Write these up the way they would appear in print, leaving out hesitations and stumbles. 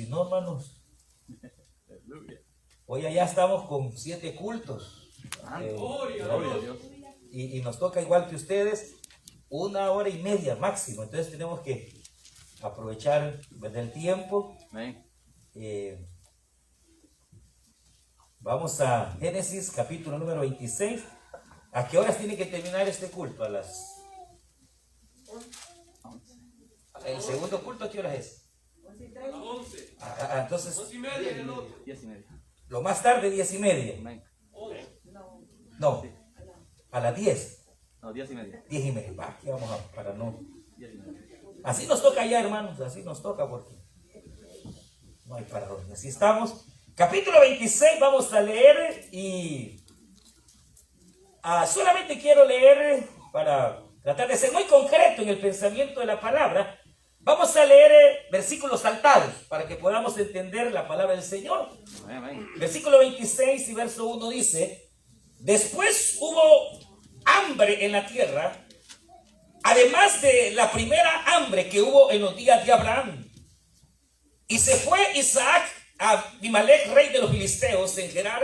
si no, hermanos, hoy allá estamos con 7 cultos. Gloria a Dios. Y nos toca igual que ustedes, 1 hora y media máximo. Entonces tenemos que aprovechar el tiempo. Vamos a Génesis capítulo número 26. ¿A qué horas tiene que terminar este culto? A las... ¿El segundo culto a qué horas es? A las 11. Entonces, 11:30 en el otro. 10:30. lo más tarde 10:30. No, a las 10. No, 10:30. 10:30. Va, aquí vamos para no... 10:30. Así nos toca ya, hermanos, así nos toca porque no hay para dónde. Así estamos. Capítulo 26 vamos a leer y solamente quiero leer para tratar de ser muy concreto en el pensamiento de la palabra. Vamos a leer versículos saltados para que podamos entender la palabra del Señor. Versículo 26 y verso 1 dice: después hubo hambre en la tierra, además de la primera hambre que hubo en los días de Abraham. Y se fue Isaac a Abimelech, rey de los filisteos, en Gerar,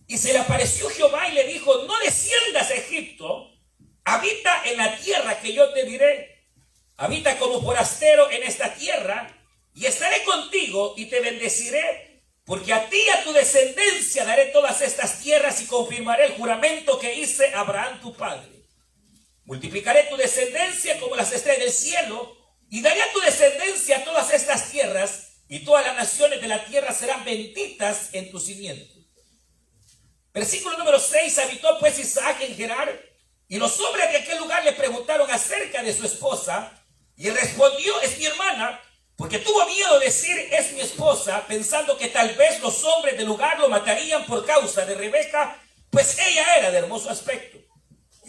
y se le apareció Jehová y le dijo: no desciendas a Egipto, habita en la tierra que yo te diré. Habita como forastero en esta tierra, y estaré contigo y te bendeciré, porque a ti y a tu descendencia daré todas estas tierras y confirmaré el juramento que hice a Abraham tu padre. Multiplicaré tu descendencia como las estrellas del cielo, y daré a tu descendencia todas estas tierras, y todas las naciones de la tierra serán benditas en tu simiente. Versículo número 6. Habitó pues Isaac en Gerar, y los hombres de aquel lugar le preguntaron acerca de su esposa, y él respondió: es mi hermana, porque tuvo miedo de decir es mi esposa, pensando que tal vez los hombres del lugar lo matarían por causa de Rebeca, pues ella era de hermoso aspecto.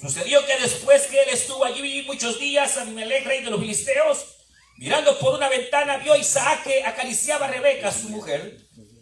Sucedió que después que él estuvo allí muchos días, Abimelech, rey de los filisteos, mirando por una ventana, vio a Isaac que acariciaba a Rebeca, su mujer,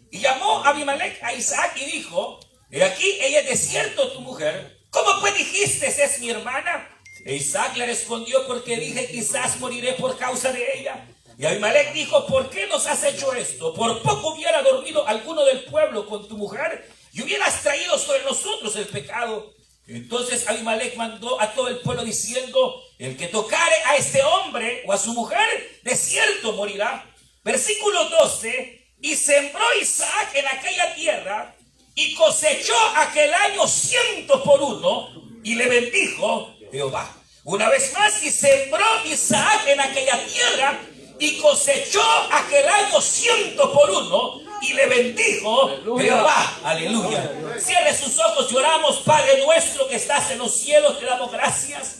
y llamó a Abimelech a Isaac y dijo: he aquí, ella es de cierto tu mujer. ¿Cómo pues dijiste es mi hermana? E Isaac le respondió: porque dije quizás moriré por causa de ella. Y Abimelech dijo: ¿por qué nos has hecho esto? Por poco hubiera dormido alguno del pueblo con tu mujer y hubieras traído sobre nosotros el pecado. Entonces Abimelech mandó a todo el pueblo diciendo: el que tocare a este hombre o a su mujer, de cierto morirá. Versículo 12. Y sembró Isaac en aquella tierra y cosechó aquel año 100 por 1, y le bendijo Jehová. Una vez más, y sembró Isaac en aquella tierra y cosechó aquel año 100 por 1, y le bendijo Jehová. Aleluya. Cierre sus ojos y oramos. Padre nuestro que estás en los cielos, te damos gracias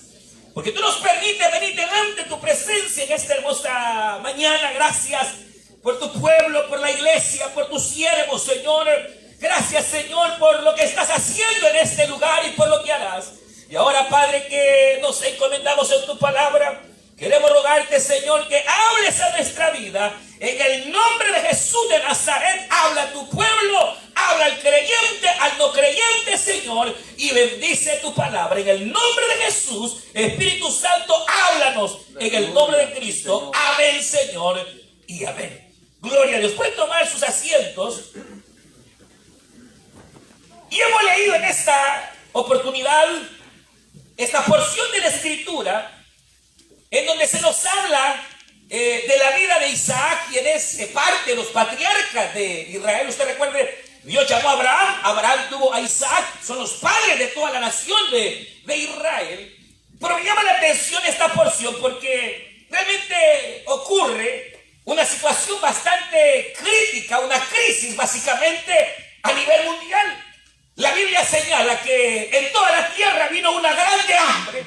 porque tú nos permites venir delante de tu presencia en esta hermosa mañana. Gracias por tu pueblo, por la iglesia, por tus siervos, Señor. Gracias, Señor, por lo que estás haciendo en este lugar y por lo que harás. Y ahora, Padre, que nos encomendamos en tu palabra, queremos rogarte, Señor, que hables a nuestra vida. En el nombre de Jesús de Nazaret, habla a tu pueblo, habla al creyente, al no creyente, Señor, y bendice tu palabra. En el nombre de Jesús, Espíritu Santo, háblanos. En el nombre de Cristo, amén, Señor, y amén. Gloria a Dios. Pueden tomar sus asientos. Y hemos leído en esta oportunidad esta porción de la Escritura en donde se nos habla de la vida de Isaac, quien es parte de los patriarcas de Israel. Usted recuerde, Dios llamó a Abraham, Abraham tuvo a Isaac, son los padres de toda la nación de Israel. Pero me llama la atención esta porción porque realmente ocurre una situación bastante crítica, una crisis básicamente a nivel mundial. La Biblia señala que en toda la tierra vino una grande hambre.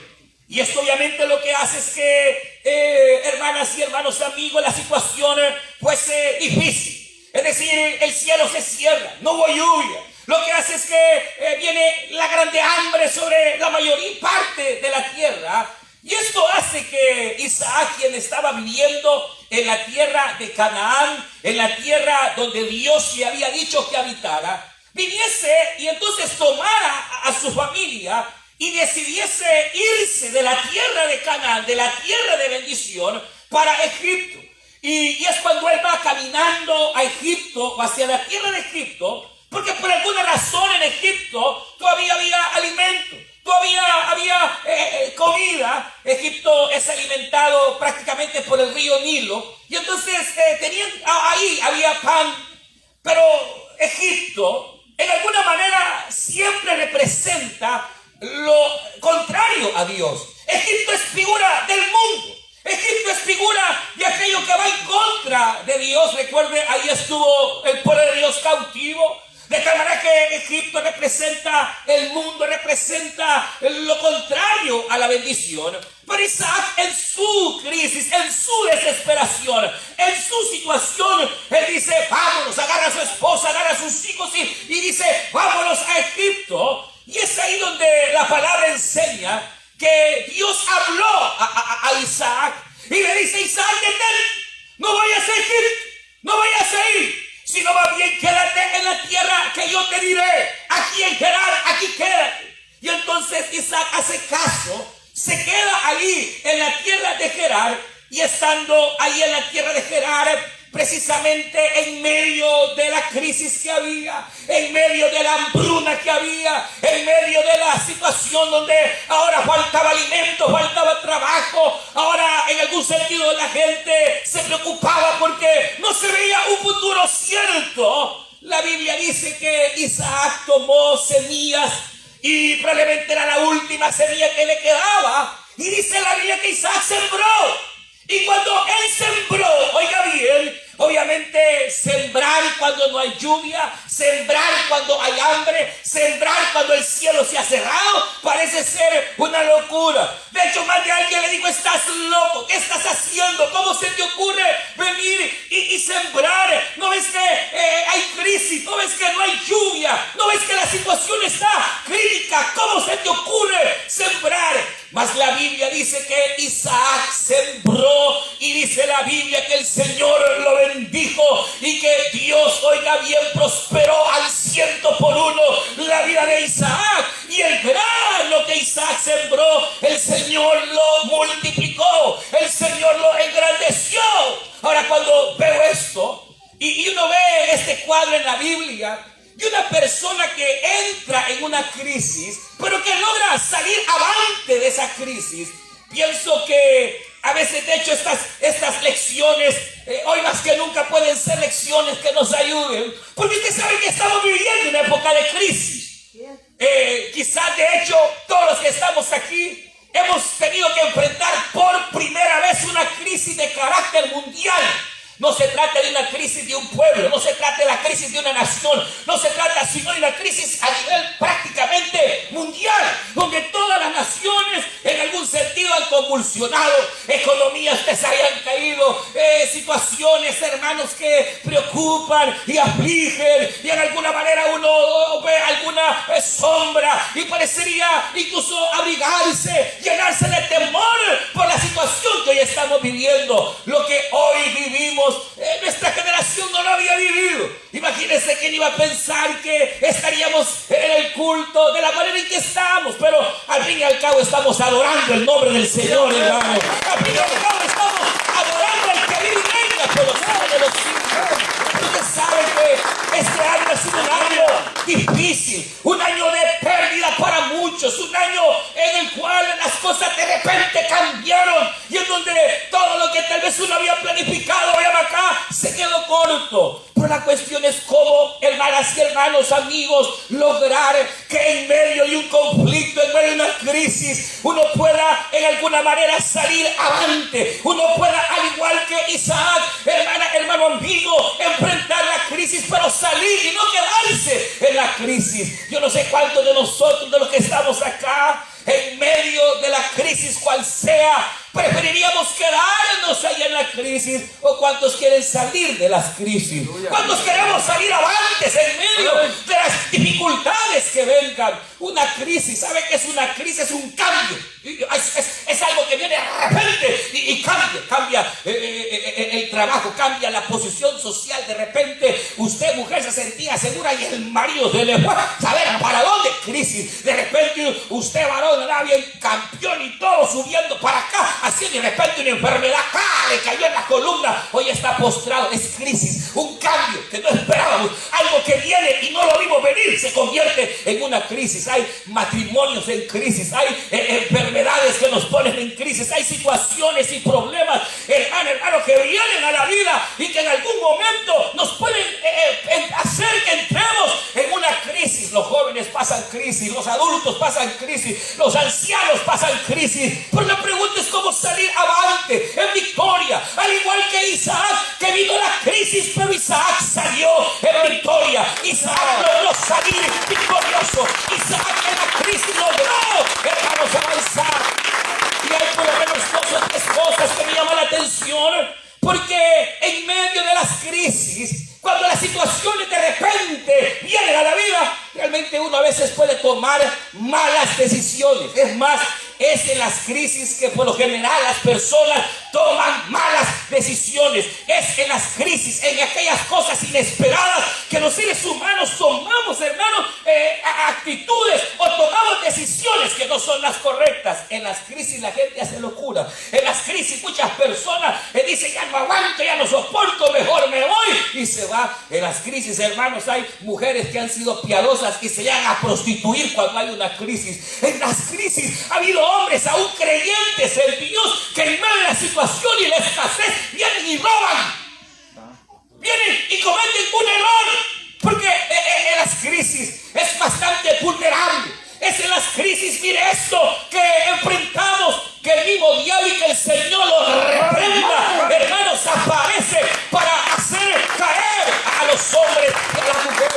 Y esto obviamente lo que hace es que, hermanas y hermanos, amigos, la situación fuese difícil. Es decir, el cielo se cierra, no hubo lluvia. Lo que hace es que viene la grande hambre sobre la mayoría parte de la tierra. Y esto hace que Isaac, quien estaba viviendo en la tierra de Canaán, en la tierra donde Dios le había dicho que habitara, viniese y entonces tomara a su familia y decidiese irse de la tierra de Canaán, de la tierra de bendición, para Egipto. Y es cuando él va caminando a Egipto o hacia la tierra de Egipto, porque por alguna razón en Egipto todavía había alimento, todavía había comida. Egipto es alimentado prácticamente por el río Nilo, y entonces ahí había pan. Pero Egipto en alguna manera siempre representa lo contrario a Dios. Egipto es figura del mundo. Egipto es figura de aquello que va en contra de Dios. Recuerde, ahí estuvo el pueblo de Dios cautivo. De tal manera que Egipto representa el mundo, representa lo contrario a la bendición. Pero Isaac, en su crisis, en su desesperación, en su situación, él dice, vámonos, agarra a su esposa, agarra a sus hijos y dice, vámonos a Egipto. Y es ahí donde la palabra enseña que Dios habló a Isaac y le dice, Isaac, detente, no vayas a Egipto, no vayas a ir, sino más bien quédate en la tierra que yo te diré. Aquí en Gerar, aquí quédate. Y entonces Isaac hace caso, se queda allí en la tierra de Gerar, y estando ahí en la tierra de Gerar, precisamente en medio de la crisis que había, en medio de la hambruna que había, en medio de la situación donde ahora faltaba alimento, faltaba trabajo, ahora en algún sentido la gente se preocupaba porque no se veía un futuro cierto. La Biblia dice que Isaac tomó semillas y probablemente era la última semilla que le quedaba, y dice la Biblia que Isaac sembró. Y cuando él sembró, oiga bien, obviamente sembrar cuando no hay lluvia, sembrar cuando hay hambre, sembrar cuando el cielo se ha cerrado, parece ser una locura. De hecho, más de alguien le dijo, estás loco, ¿qué estás haciendo? ¿Cómo se te ocurre venir y sembrar? ¿No ves que hay crisis? ¿No ves que no hay lluvia? ¿No ves que la situación está crítica? ¿Cómo se te ocurre sembrar? Mas la Biblia dice que Isaac sembró, y dice la Biblia que el Señor lo bendijo y que Dios, oiga bien, prosperó al 100% la vida de Isaac. Y el grano que Isaac sembró, el Señor lo multiplicó, el Señor lo engrandeció. Ahora, cuando veo esto y uno ve este cuadro en la Biblia, y una persona que entra en una crisis, pero que logra salir avante de esa crisis, pienso que a veces, de hecho, estas lecciones, hoy más que nunca, pueden ser lecciones que nos ayuden, porque usted sabe que estamos viviendo una época de crisis. Quizás, de hecho, todos los que estamos aquí hemos tenido que enfrentar por primera vez una crisis de carácter mundial. No se trata de una crisis de un pueblo, no se trata de la crisis de una nación, no se trata sino de una crisis a nivel prácticamente mundial, donde todas las naciones en algún sentido han convulsionado, economías que se hayan caído, situaciones, hermanos, que preocupan y afligen, y en alguna manera uno ve alguna sombra y parecería incluso abrigarse, llenarse de temor por la situación que hoy estamos viviendo. Lo que hoy vivimos, nuestra generación no lo había vivido. Imagínense quién iba a pensar que estaríamos en el culto de la manera en que estamos, pero al fin y al cabo estamos adorando el nombre del Señor, hermano. Al fin y al cabo estamos adorando al que vive y reina por los siglos de los siglos. Usted sabe que este año ha sido un año difícil, un año de pérdida para muchos, un año en el cual las cosas de repente cambiaron, y en donde todo lo que tal vez uno había planificado allá acá se quedó corto. Pero la cuestión es cómo, hermanas y hermanos, amigos, lograr que en medio de un conflicto, en medio de una crisis, uno pueda en alguna manera salir avante. Uno pueda, al igual que Isaac, hermano amigo, enfrentar la crisis, pero salir y no quedarse en la crisis. Yo no sé cuántos de nosotros, de los que estamos acá, en medio de la crisis cual sea, preferiríamos quedarnos ahí en la crisis, o cuántos quieren salir de las crisis, cuántos queremos salir avantes en medio de las dificultades que vengan. Una crisis, ¿sabe qué es una crisis? Es un cambio. Es algo que viene de repente y cambia el trabajo, cambia la posición social. De repente usted, mujer, se sentía segura y el marido se le fue a saber para dónde. Crisis. De repente usted, varón, era bien campeón y todo subiendo para acá, así de repente una enfermedad acá, le cayó en la columna, hoy está postrado. Es crisis, un cambio que no esperábamos, algo que viene y no lo vimos venir, se convierte en una crisis. Hay matrimonios en crisis, hay enfermedades que nos ponen en crisis, hay situaciones y problemas, hermano, que vienen a la vida y que en algún momento nos pueden hacer que entremos en una crisis. Los jóvenes pasan crisis, los adultos pasan crisis, los ancianos pasan crisis, pero la pregunta es cómo salir avante en victoria, al igual que Isaac, que vino la crisis, pero Isaac salió en victoria. Isaac logró salir victorioso. Isaac en la crisis logró, hermanos, avanzar. Y hay por lo menos dos o tres cosas que me llaman la atención, porque en medio de las crisis, cuando las situaciones de repente vienen a la vida, realmente uno a veces puede tomar malas decisiones. Es más, es en las crisis que por lo general las personas toman malas decisiones. Es en las crisis, en aquellas cosas inesperadas que los seres humanos tomamos, hermanos, actitudes o tomamos decisiones que no son las correctas. En las crisis la gente hace locura. En las crisis muchas personas dicen: ya no aguanto, ya no soporto, mejor me voy, y se va. En las crisis, hermanos, hay mujeres que han sido piadosas y se llegan a prostituir cuando hay una crisis. En las crisis ha habido hombres aún creyentes en Dios que en medio de la situación y la escasez vienen y roban, vienen y cometen un error, porque en las crisis es bastante vulnerable. Es en las crisis, mire esto, que enfrentamos, que el mismo diablo y que el Señor lo reprenda, hermanos, aparece para hacer caer a los hombres y a las mujeres.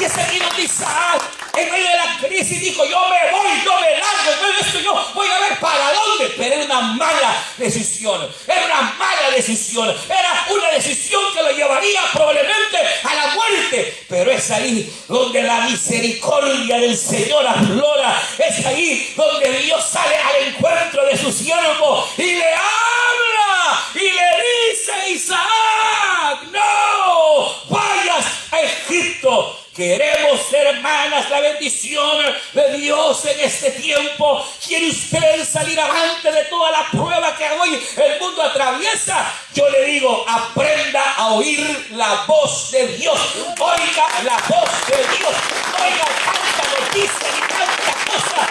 Y es aquí donde Isaac, en medio de la crisis, dijo: yo me voy, yo me largo, en medio de esto yo voy a ver para dónde. Pero era una mala decisión, era una mala decisión, era una decisión que lo llevaría probablemente a la muerte. Pero es ahí donde la misericordia del Señor aflora, es ahí donde Dios sale al encuentro de su siervo y le habla y le dice: Isaac, no vayas a Egipto. Queremos, hermanas, la bendición de Dios en este tiempo. ¿Quiere usted salir avante de toda la prueba que hoy el mundo atraviesa? Yo le digo: aprenda a oír la voz de Dios. Oiga la voz de Dios. Oiga tanta noticia y tanta cosa.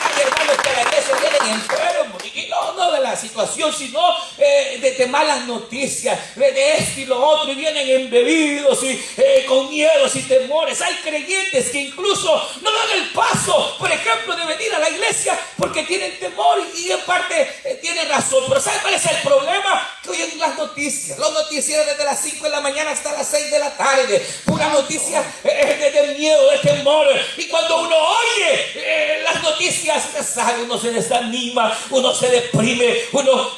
Hay hermanos que a la iglesia vienen enfermos, y no de la situación, sino de malas noticias, de esto y lo otro, y vienen embebidos y con miedos y temores. Hay creyentes que incluso no dan el paso, por ejemplo, de venir a la iglesia porque tienen temor, y en parte tienen razón. Pero ¿sabe cuál es el problema? Que oyen las noticias, los noticieros desde las 5 de la mañana hasta las 6 de la tarde, pura noticia de miedo, de temor. Y cuando uno oye las noticias, sabe, uno se desanima, uno se deprime,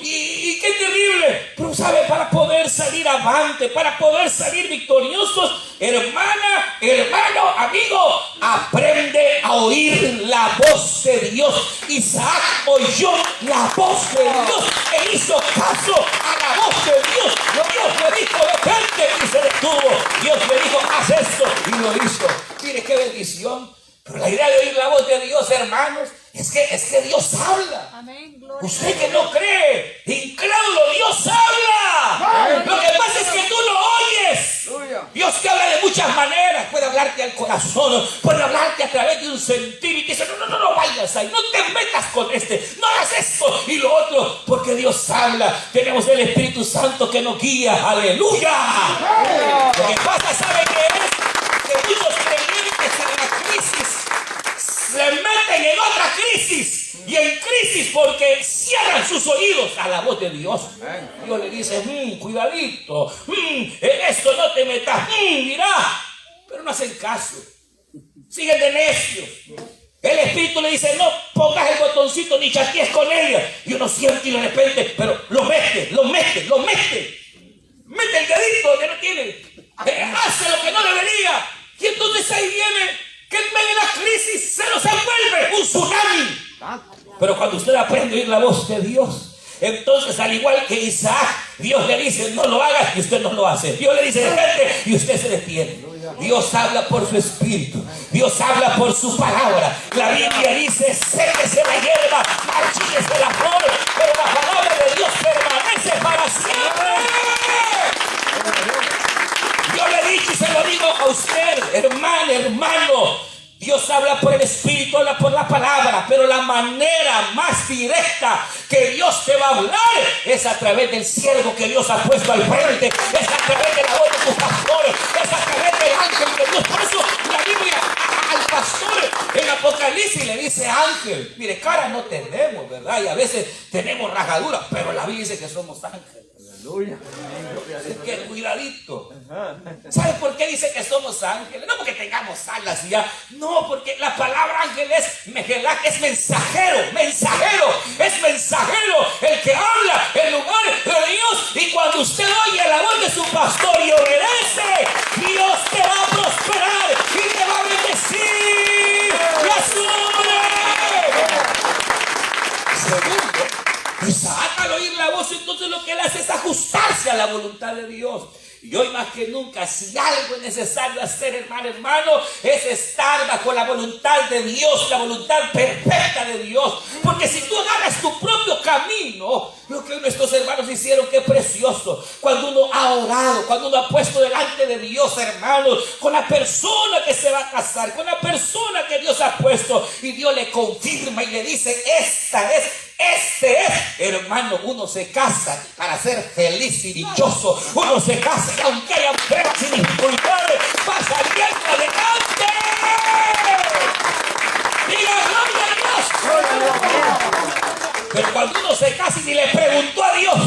y qué terrible. Pero sabe, para poder salir avante, para poder salir victoriosos, hermana, hermano, amigo, aprende a oír la voz de Dios. Isaac oyó la voz de Dios e hizo caso a la voz de Dios. Dios le dijo: detente, y se detuvo. Dios le dijo: haz esto, y lo hizo. Mire qué bendición. Pero la idea de oír la voz de Dios, hermanos, es que Dios habla. Amén. Usted que no cree, incrédulo, Dios habla. Lo que pasa es que tú lo oyes. Dios te habla de muchas maneras. Puede hablarte al corazón, puede hablarte a través de un sentir, y te dice: no vayas ahí, no te metas con no hagas esto y lo otro, porque Dios habla. Tenemos el Espíritu Santo que nos guía. Aleluya. Lo que pasa, ¿sabe qué es? Que muchos creyentes en la crisis se meten en otra crisis, y en crisis porque cierran sus oídos a la voz de Dios. Dios le dice: cuidadito, en esto no te metas, mira, pero no hacen caso, siguen de necios. El Espíritu le dice: no pongas el botoncito ni chatees con ella, y uno siente y de repente, pero lo mete el dedito donde no tiene, hace lo que no debería, y entonces ahí viene que en medio de la y se nos envuelve un tsunami. Pero cuando usted aprende a oír la voz de Dios, entonces al igual que Isaac, Dios le dice no lo hagas y usted no lo hace. Dios le dice detente y usted se detiene. Dios habla por su espíritu, Dios habla por su palabra. La Biblia dice séquese la hierba, marchítese la flor, pero la palabra de Dios permanece para siempre. Yo le he dicho y se lo digo a usted, hermano, Dios habla por el Espíritu, habla por la palabra, pero la manera más directa que Dios te va a hablar es a través del siervo que Dios ha puesto al frente, es a través de la voz de tus pastores, es a través del ángel de Dios. Por eso la Biblia al pastor en Apocalipsis le dice ángel. Mire, cara no tenemos, ¿verdad? Y a veces tenemos rajaduras, pero la Biblia dice que somos ángeles. Aleluya. Así que cuidadito. ¿Sabe por qué dice que somos ángeles? No porque tengamos alas y ya. No, porque la palabra ángel es mejelach, es mensajero. Es mensajero el que habla en lugar de Dios. Y cuando usted oye la voz de su pastor y obedece, Dios te va a prosperar y te va a bendecir. ¡Y a su nombre! Segundo, Isaac al oír la voz, entonces lo que él hace es ajustarse a la voluntad de Dios. Y hoy más que nunca, si algo es necesario hacer, hermano, es estar bajo la voluntad de Dios, la voluntad perfecta de Dios. Porque si tú agarras tu propio camino, lo que nuestros hermanos hicieron, qué precioso. Cuando uno ha orado, cuando uno ha puesto delante de Dios, hermanos, con la persona que se va a casar, con la persona que Dios ha puesto, y Dios le confirma y le dice, este es, hermano, uno se casa para ser feliz y dichoso. Uno se casa y aunque haya pruebas y dificultades, va saliendo adelante. Diga gloria a Dios. Pero cuando uno se casa y ni le preguntó a Dios,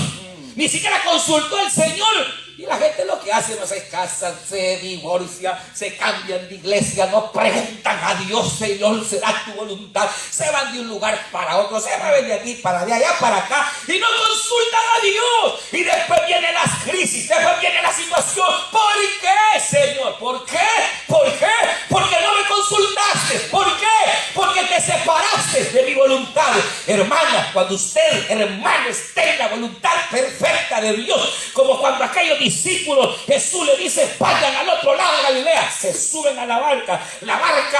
ni siquiera consultó al Señor, y la gente lo que hace no se casan, se divorcia, se cambian de iglesia, no preguntan a Dios, Señor, será tu voluntad. Se van de un lugar para otro, se van de aquí para allá para acá y no consultan a Dios. Y después vienen las crisis, después viene la situación. ¿Por qué, Señor? ¿Por qué? ¿Por qué? Porque no me consultaste. ¿Por qué? Porque te separaste de mi voluntad. Hermana, cuando usted, hermano, esté en la voluntad perfecta de Dios, como cuando aquellos discípulos, Jesús le dice, vayan al otro lado de Galilea, se suben a la barca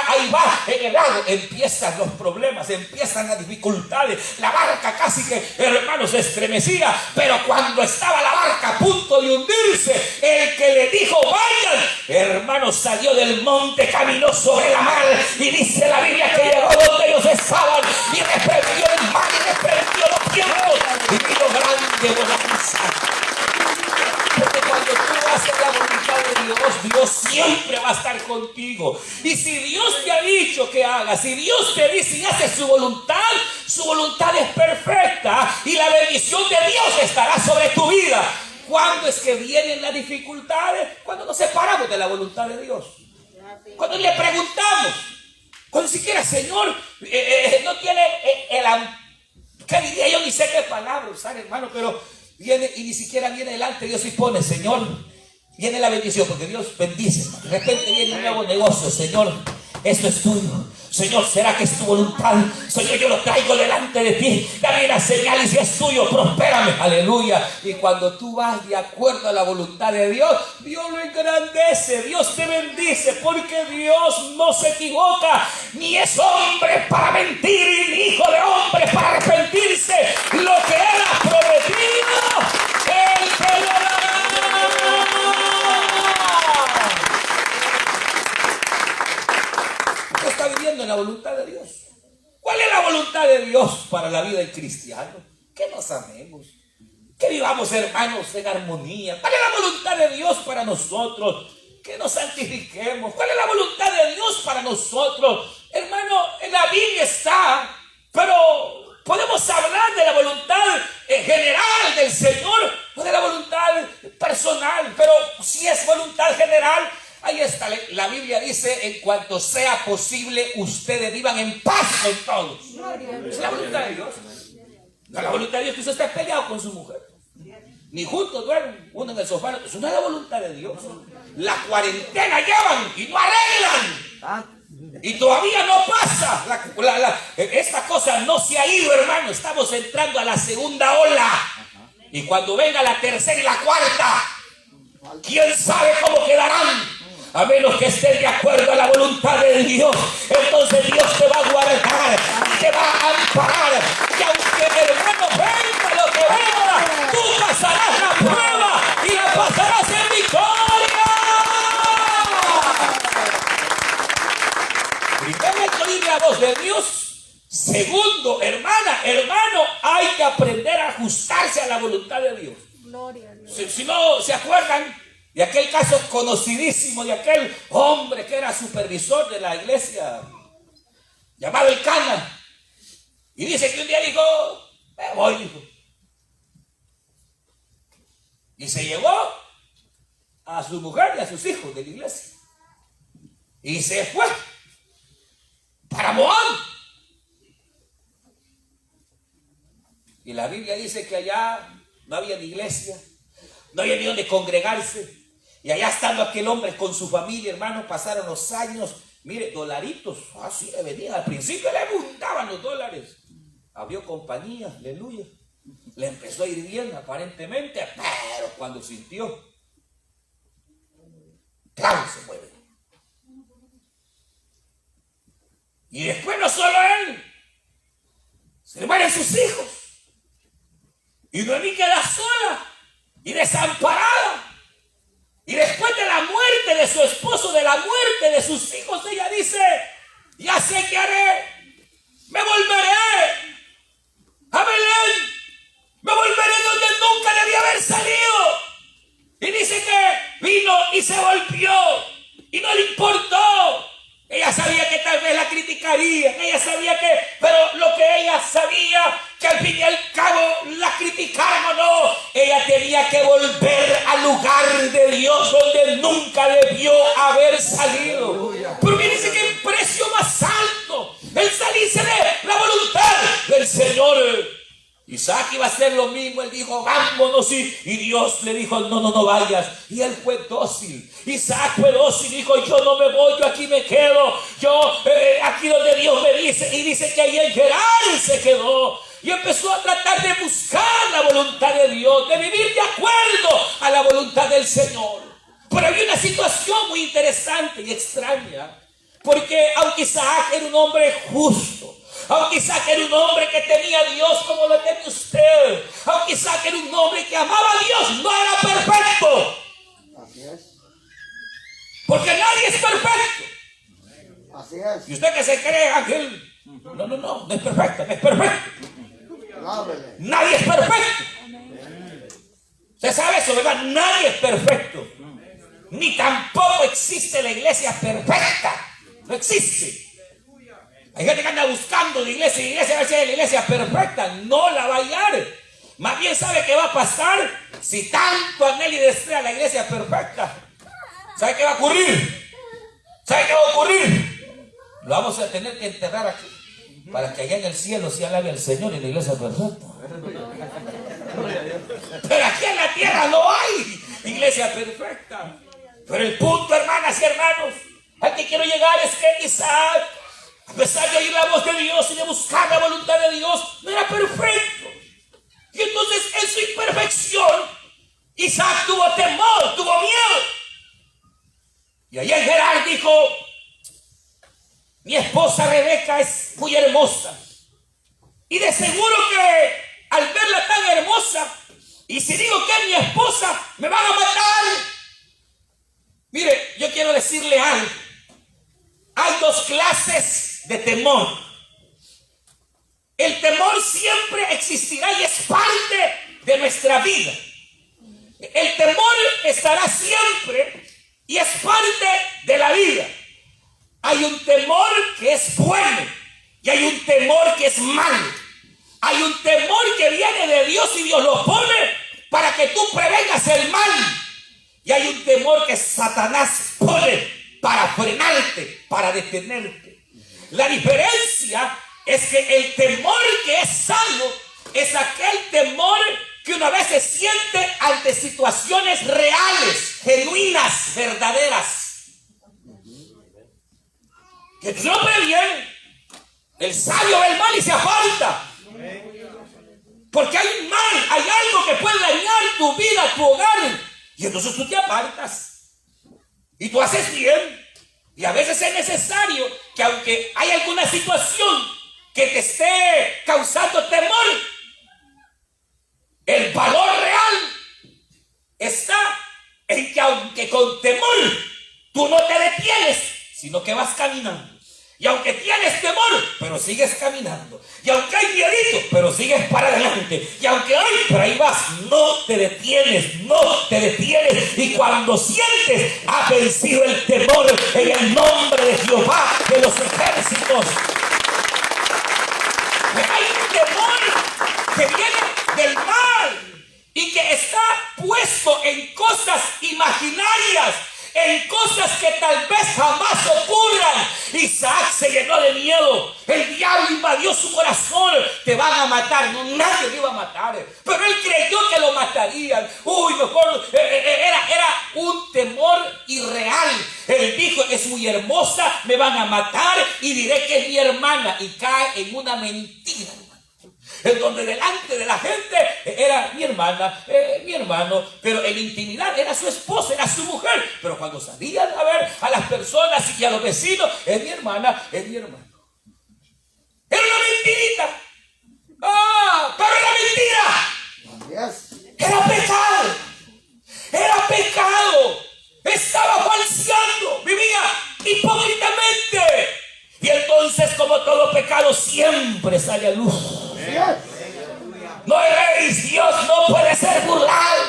ahí va en el lago, empiezan los problemas, empiezan las dificultades, la barca casi que, hermanos, se estremecía, pero cuando estaba la barca a punto de hundirse, el que le dijo vayan, hermanos, salió del monte, caminó sobre la mar, y dice la Biblia que llegó donde ellos estaban, y reprendió el mar, y reprendió los vientos, y vino grande bonanza. Porque cuando tú haces la voluntad de Dios, Dios siempre va a estar contigo. Y si Dios te ha dicho que hagas, si Dios te dice y haces su voluntad es perfecta y la bendición de Dios estará sobre tu vida. ¿Cuándo es que vienen las dificultades? Cuando nos separamos de la voluntad de Dios. Cuando le preguntamos, cuando siquiera, Señor, no tiene ¿qué diría yo? Ni sé qué palabra usar, hermano, pero viene y ni siquiera viene delante. Dios y pone, Señor, viene la bendición, porque Dios bendice. De repente viene un nuevo negocio, Señor, esto es tuyo. Señor, ¿será que es tu voluntad? Señor, yo lo traigo delante de ti. Dame una señal y si es tuyo, prospérame. Aleluya. Y cuando tú vas de acuerdo a la voluntad de Dios, Dios lo engrandece, Dios te bendice, porque Dios no se equivoca, ni es hombre para mentir, ni hijo de hombre para arrepentirse. Lo que Él ha prometido, Él te lo dará. Está viviendo en la voluntad de Dios. ¿Cuál es la voluntad de Dios para la vida del cristiano? Que nos amemos, que vivamos, hermanos, en armonía. ¿Cuál es la voluntad de Dios para nosotros? Que nos santifiquemos. ¿Cuál es la voluntad de Dios para nosotros? Hermano, en la Biblia está, pero podemos hablar de la voluntad general del Señor o de la voluntad personal, pero si es voluntad general, ahí está, la Biblia dice, en cuanto sea posible, ustedes vivan en paz con todos. Es la voluntad de Dios. No, la voluntad de Dios que usted esté peleado con su mujer. Ni juntos duermen, uno en el sofá. Eso no es la voluntad de Dios. La cuarentena llevan y no arreglan. Y todavía no pasa. Esta cosa no se ha ido, hermano. Estamos entrando a la segunda ola. Y cuando venga la tercera y la cuarta, ¿quién sabe cómo quedarán? A menos que estén de acuerdo a la voluntad de Dios. Entonces Dios te va a guardar, te va a amparar. Y aunque, hermano, venga lo que venga, tú pasarás la prueba y la pasarás en victoria. Primero, hay que oír la voz de Dios. Segundo, hermana, hermano, hay que aprender a ajustarse a la voluntad de Dios. Gloria a Dios. Si no se acuerdan de aquel caso conocidísimo de aquel hombre que era supervisor de la iglesia, llamado el Cana, y dice que un día dijo, me voy, dijo. Y se llevó a su mujer y a sus hijos de la iglesia. Y se fue para Moab. Y la Biblia dice que allá no había ni iglesia, no había ni donde congregarse. Y allá estando aquel hombre con su familia, hermano, pasaron los años. Mire, dolaritos, así le venían. Al principio le abundaban los dólares. Abrió compañía, aleluya. Le empezó a ir bien aparentemente, pero cuando sintió, claro, se mueve. Y después no solo él, se mueren sus hijos. Y Noemí queda sola y desamparada. Y después de la muerte de su esposo, de la muerte de sus hijos, ella dice, ya sé qué haré, me volveré a Belén, me volveré donde nunca debía haber salido. Y dice que vino y se volvió y no le importó. Ella sabía que tal vez la criticarían, ella sabía que, pero lo que ella sabía, que al fin y al cabo la criticaran o no, ella tenía que volver al lugar de Dios donde nunca debió haber salido. Porque dice que el precio más alto, el salirse de la voluntad del Señor. Isaac iba a hacer lo mismo, él dijo, vámonos, y Dios le dijo, no vayas, y él fue dócil. Isaac fue dócil, dijo, yo no me voy, yo aquí me quedo, yo aquí donde Dios me dice, y dice que ahí en Gerar se quedó, y empezó a tratar de buscar la voluntad de Dios, de vivir de acuerdo a la voluntad del Señor. Pero había una situación muy interesante y extraña, porque aunque Isaac era un hombre justo, aunque Isaac era un hombre que tenía a Dios como lo tiene usted, aunque Isaac era un hombre que amaba a Dios, no era perfecto. Así es. Porque nadie es perfecto. Así es. Y usted que se cree ángel, no es perfecto, no es perfecto. Lábrele. Nadie es perfecto. Usted sabe eso, ¿verdad? Nadie es perfecto. Ni tampoco existe la iglesia perfecta. No existe. Hay gente que anda buscando de iglesia, a ver si hay la iglesia perfecta. No la va a hallar. Más bien sabe qué va a pasar si tanto anhela y desea la iglesia perfecta. ¿Sabe qué va a ocurrir? ¿Sabe qué va a ocurrir? Lo vamos a tener que enterrar aquí, para que allá en el cielo se alabe al Señor y la iglesia perfecta. Pero aquí en la tierra no hay iglesia perfecta. Pero el punto, hermanas y hermanos, al que quiero llegar es que Isaac, a pesar de oír la voz de Dios y de buscar la voluntad de Dios, no era perfecto. Y entonces en su imperfección, Isaac tuvo temor, tuvo miedo. Y allá en Gerar dijo, mi esposa Rebeca es muy hermosa. Y de seguro que al verla tan hermosa, y si digo que es mi esposa, me van a matar. Mire, yo quiero decirle algo. Hay dos clases de temor. El temor siempre existirá y es parte de nuestra vida. El temor estará siempre y es parte de la vida. Hay un temor que es bueno y hay un temor que es malo. Hay un temor que viene de Dios y Dios lo pone para que tú prevengas el mal. Y hay un temor que Satanás pone para frenarte, para detenerte. La diferencia es que el temor que es sano es aquel temor que una vez se siente ante situaciones reales, genuinas, verdaderas. Y entonces no ve bien. El sabio ve el mal y se aparta. Porque hay mal, hay algo que puede dañar tu vida, tu hogar. Y entonces tú te apartas. Y tú haces bien. Y a veces es necesario que, aunque hay alguna situación que te esté causando temor, el valor real está en que, aunque con temor tú no te detienes, sino que vas caminando. Y aunque tienes temor, pero sigues caminando. Y aunque hay miedito, pero sigues para adelante. Y aunque hay, pero ahí vas, no te detienes, no te detienes. Y cuando sientes, ha vencido el temor en el nombre de Jehová de los ejércitos. Hay un temor que viene del mal y que está puesto en cosas imaginarias, en cosas que tal vez jamás ocurran. Isaac se llenó de miedo. El diablo invadió su corazón. Te van a matar. No, nadie le iba a matar. Pero él creyó que lo matarían. Uy, mejor. Era un temor irreal. Él dijo, es muy hermosa, me van a matar y diré que es mi hermana. Y cae en una mentira, en donde delante de la gente era mi hermana, mi hermano, pero en intimidad era su esposa, era su mujer. Pero cuando salían a ver a las personas y a los vecinos, es mi hermana, es mi hermano. Era una mentirita. Pero era mentira. Era pecado. Era pecado. Estaba falseando, vivía hipócritamente. Y entonces, como todo pecado, siempre sale a luz. No erréis, Dios no puede ser burlado.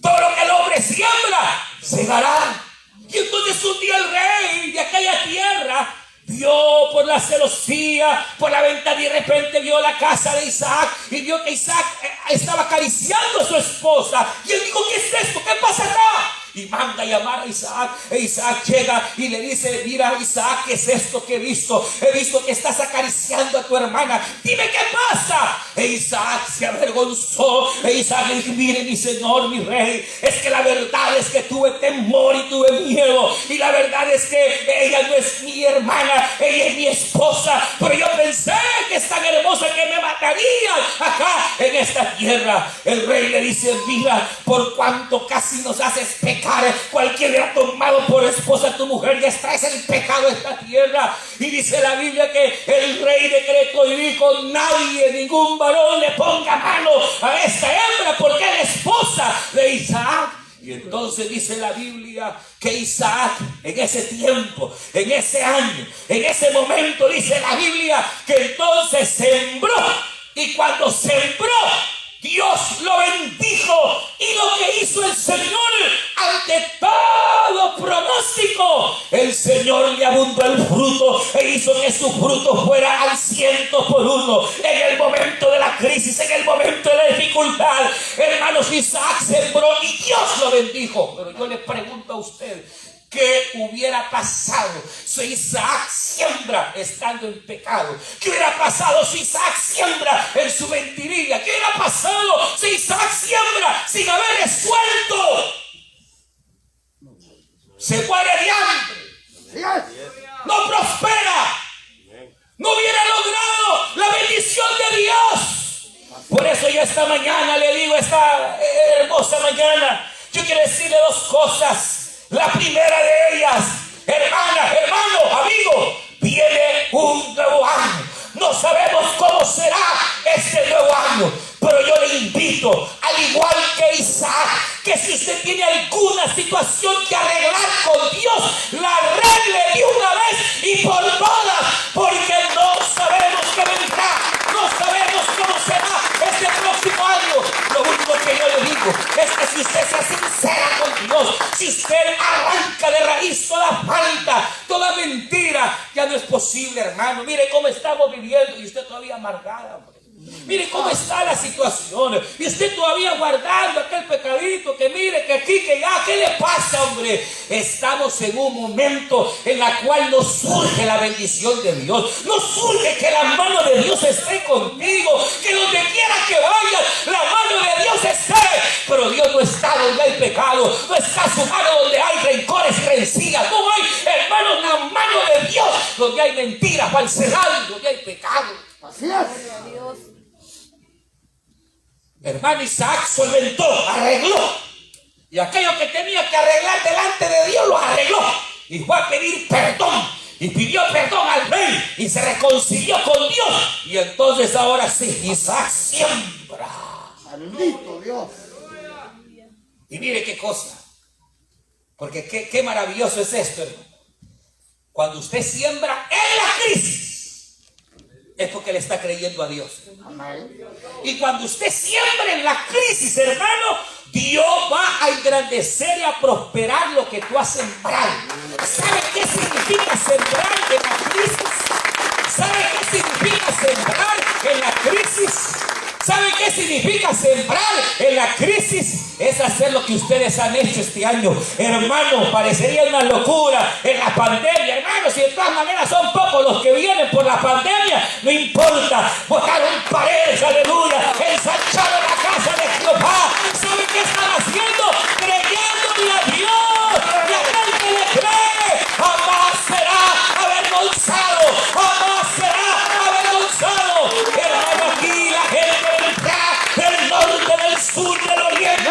Todo lo que el hombre siembra, segará. Y entonces un día el rey de aquella tierra vio por la celosía, por la ventana, y de repente vio la casa de Isaac y vio que Isaac estaba acariciando a su esposa. Y él dijo, ¿qué es esto? ¿Qué pasa acá? Y manda a llamar a Isaac. E Isaac llega y le dice, mira Isaac, ¿qué es esto que he visto? He visto que estás acariciando a tu hermana. Dime qué pasa. E Isaac se avergonzó. E Isaac le dijo, mire mi señor, mi rey, es que la verdad es que tuve temor y tuve miedo. Y la verdad es que ella no es mi hermana, ella es mi esposa. Pero yo pensé que es tan hermosa que me matarían acá en esta tierra. El rey le dice, mira, por cuanto casi nos haces pecar, cualquiera ha tomado por esposa a tu mujer, ya traes el pecado a esta tierra. Y dice la Biblia que el rey decretó y dijo, nadie, ningún varón le ponga mano a esta hembra porque es la esposa de Isaac. Y entonces dice la Biblia que Isaac en ese tiempo, en ese año, en ese momento, dice la Biblia que entonces sembró. Y cuando sembró, Dios lo bendijo, y lo que hizo el Señor ante todo pronóstico, el Señor le abundó el fruto e hizo que su fruto fuera al 100%. En el momento de la crisis, en el momento de la dificultad, hermanos, Isaac sembró y Dios lo bendijo. Pero yo le pregunto a usted, ¿qué hubiera pasado si Isaac siembra estando en pecado? ¿Qué hubiera pasado si Isaac siembra en su mentirilla? ¿Qué hubiera pasado si Isaac siembra sin haber resuelto? Se muere de hambre, no prospera, no hubiera logrado la bendición de Dios. Por eso yo esta mañana le digo, esta hermosa mañana, yo quiero decirle dos cosas. La primera de ellas, hermana, hermano, amigo, viene un nuevo año. No sabemos cómo será este nuevo año, pero yo le invito, al igual que Isaac, que si usted tiene alguna situación que arreglar con Dios, la arregle de una vez y por todas, porque no sabemos qué vendrá, no sabemos cómo será este próximo año. Lo único que yo le digo es que si usted sea sincera con Dios, si usted arranca de raíz toda falta, toda mentira, ya no es posible, hermano. Mire cómo estamos viviendo y usted todavía amargada, hombre. Mire cómo está la situación y usted todavía guardando aquel pecadito, que mire, que aquí, que allá. ¿Qué le pasa, hombre? Estamos en un momento en la cual nos surge la bendición de Dios, nos surge que la mano de Dios esté contigo, que donde quiera que vayas, la mano de Dios esté. Pero Dios no está donde hay pecado, no está su mano donde hay rencores, rencillas. No hay, hermanos, la mano de Dios donde hay mentira, falsedad, donde hay pecado. Así es. Hermano, Isaac solventó, arregló. Y aquello que tenía que arreglar delante de Dios lo arregló. Y fue a pedir perdón. Y pidió perdón al rey. Y se reconcilió con Dios. Y entonces ahora sí, Isaac siembra. Bendito Dios. Y mire qué cosa. Porque qué maravilloso es esto, hermano. Cuando usted siembra en la crisis, es porque le está creyendo a Dios. Amén. Y cuando usted siembra en la crisis, hermano, Dios va a engrandecer y a prosperar lo que tú has sembrado. ¿Sabe qué significa sembrar en la crisis? ¿Sabe qué significa sembrar en la crisis? ¿Sabe qué significa sembrar en la crisis? Es hacer lo que ustedes han hecho este año. Hermano, parecería una locura en la pandemia. Hermano, si de todas maneras son pocos los que vienen por la pandemia, no importa. Botaron paredes, aleluya. Ensancharon la casa de Jehová. ¿Sabe qué están haciendo? Creyéndole a Dios. Y aquel que le cree jamás será avergonzado. Jamás será avergonzado. Hermano, aquí la gente del norte, del sur, del oriente,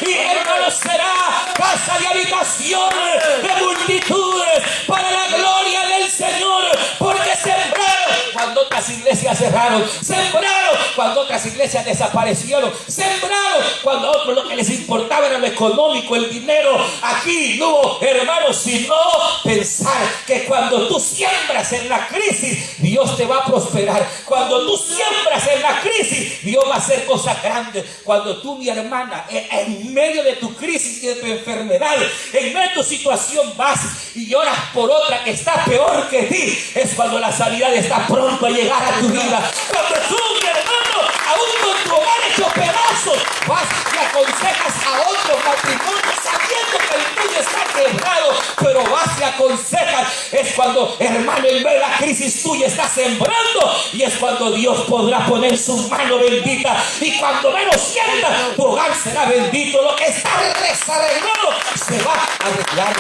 y hermano, será casa de habitaciones de multitudes para la gloria del Señor, porque sembraron cuando otras iglesias cerraron, sembraron cuando otras iglesias desaparecieron, sembraron cuando a otros lo que les importaba era lo económico, el dinero. Aquí no hubo, hermanos, sino pensar que cuando tú siembras en la crisis, Dios te va a prosperar. Cuando tú siembras en la crisis, Dios va a hacer cosas grandes. Cuando tú, mi hermana, en medio de tu crisis y de tu enfermedad, en medio de tu situación vas y lloras por otra que está peor que ti, es cuando la sanidad está pronto a llegar a tu vida. Cuando tú, mi hermano, aún con tu hogar hecho pedazos, vas y aconsejas a otros matrimonios sabiendo que el tuyo está quebrado, pero vas y aconsejas. Es cuando, hermano, en medio de la crisis tuya estás sembrando, y es cuando Dios podrá poner su mano bendita, y cuando menos sienta, tu hogar será bendito. Lo que está desarreglado se va a arreglar.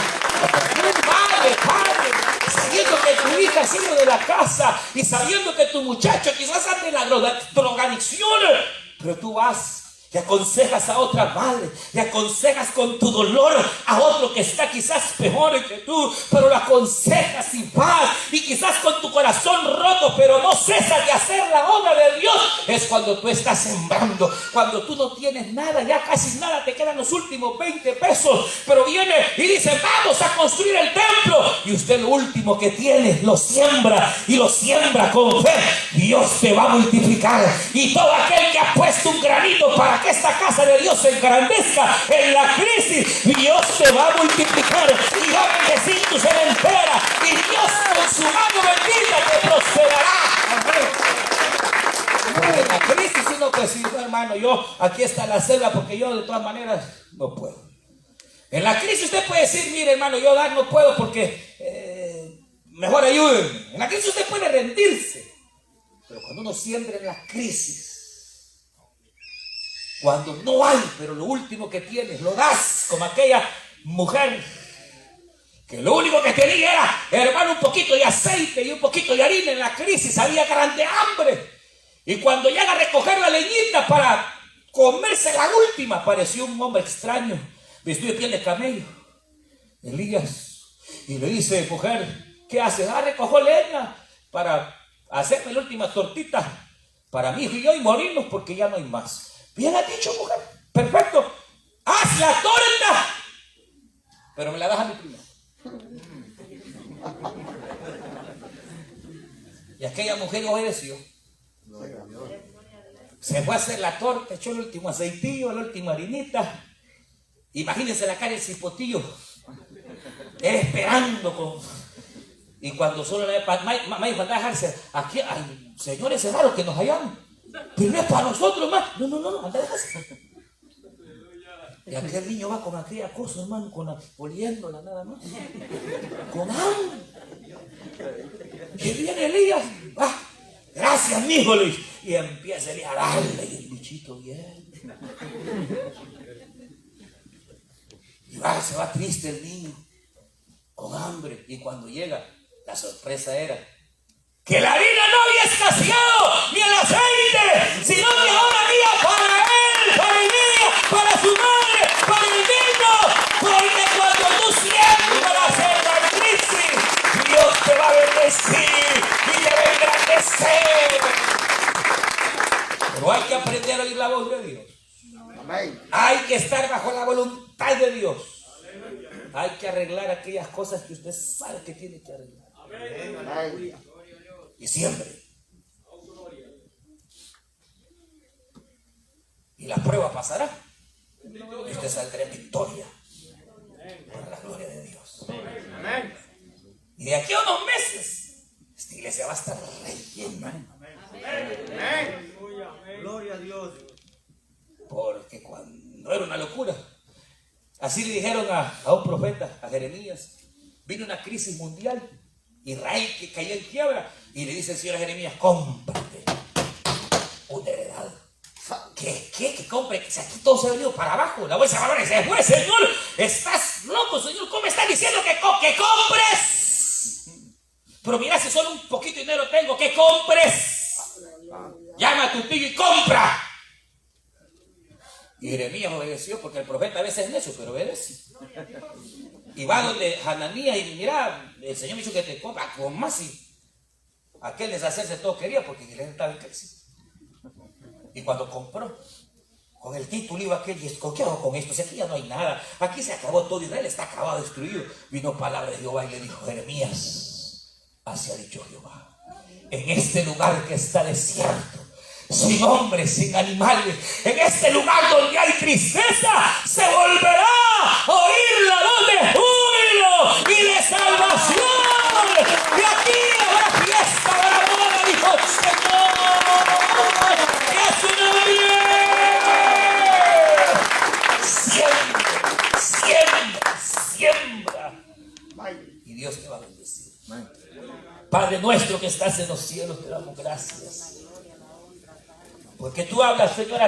Padre, sabiendo que tu hija ha sido de la casa y sabiendo que tu muchacho quizás ande en la drogadicción, pero tú vas y aconsejas a otra madre, y aconsejas con tu dolor a otro que está quizás peor que tú, pero lo aconsejas y vas, y quizás con tu corazón roto, pero no cesas de hacer la obra de Dios. Es cuando tú estás sembrando, cuando tú no tienes nada, ya casi nada, te quedan los últimos 20 pesos, pero viene y dice: vamos a construir el templo, y usted lo último que tiene lo siembra, y lo siembra con fe. Dios te va a multiplicar, y todo aquel que ha puesto un granito para que esta casa de Dios se engrandezca en la crisis, Dios te va a multiplicar y va a bendecir tu cementera, y Dios con su mano bendita te prosperará. Porque en la crisis uno pues sí, hermano, yo aquí está la selva porque yo de todas maneras no puedo. En la crisis usted puede decir: mire, hermano, yo dar no puedo porque mejor ayúdenme. En la crisis usted puede rendirse, pero cuando uno siembra en la crisis, cuando no hay, pero lo último que tienes lo das, como aquella mujer que lo único que tenía era, hermano, un poquito de aceite y un poquito de harina. En la crisis había grande hambre, y cuando llega a recoger la leñita para comerse la última, apareció un hombre extraño vestido de piel de camello, Elías, y le dice: mujer, ¿qué haces? Recojo leña para hacerme la última tortita para mi hijo y yo, y morirnos porque ya no hay más. Bien ha dicho, mujer, perfecto, haz la torta, pero me la das a mi prima. Y aquella mujer obedeció. Se fue a hacer la torta, echó el último aceitillo, la última harinita. Imagínense la cara del cipotillo, esperando con... Y cuando solo le mamá dijo: anda a dejarse aquí, ay, señores, es raro que nos hayamos, pero no es para nosotros más. No, anda a dejarse. Y aquel niño va con aquella cosa, hermano, oliéndola nada más, con hambre. Y viene Elías: gracias, mijo, y empieza a darle, y el bichito bien. Y se va triste el niño, con hambre. Y cuando llega, La sorpresa era que la harina no había escaseado ni el aceite, sino que ahora había para él, para Emilia, para su madre, para el niño. Porque cuando tú siembras en la crisis, Dios te va a bendecir y te va a engrandecer. Pero hay que aprender a oír la voz de Dios. Amén. Hay que estar bajo la voluntad de Dios. Hay que arreglar aquellas cosas que usted sabe que tiene que arreglar. Amén. Y siempre. Y la prueba pasará. Y usted saldrá en victoria. Por la gloria de Dios. Y de aquí a unos meses, esta iglesia va a estar rellena. Gloria a Dios. Porque cuando era una locura, así le dijeron a un profeta, a Jeremías, vino una crisis mundial, Israel que cayó en quiebra, y le dice el Señor a Jeremías, cómprate una heredad. ¿Qué compre? Si aquí todo se ha venido para abajo, la bolsa de valores se fue, Señor, estás loco, Señor, ¿cómo estás diciendo que compres? Pero mira, si solo un poquito de dinero tengo, que compres. Llama a tu tío y compra. Y Jeremías obedeció, porque el profeta a veces es necio, pero obedece. Y va donde Hananías y mira, el Señor me dijo que te compra, con más y aquel deshacerse todo quería, porque Israel estaba en crisis. Y cuando compró, con el título iba aquel, y ¿qué hago con esto? Si aquí ya no hay nada, aquí se acabó todo, Israel está acabado, destruido. Vino palabra de Jehová y le dijo, Jeremías, así ha dicho Jehová, en este lugar que está desierto, sin hombres, sin animales, en este lugar donde hay tristeza, se volverá a oír la voz de júbilo y de salvación. Y aquí habrá fiesta, habrá boda, dijo el Señor. ¡Y a su nombre! Siembra. Y Dios te va a bendecir. Padre nuestro que estás en los cielos, te damos gracias. Porque tú hablas, Señor,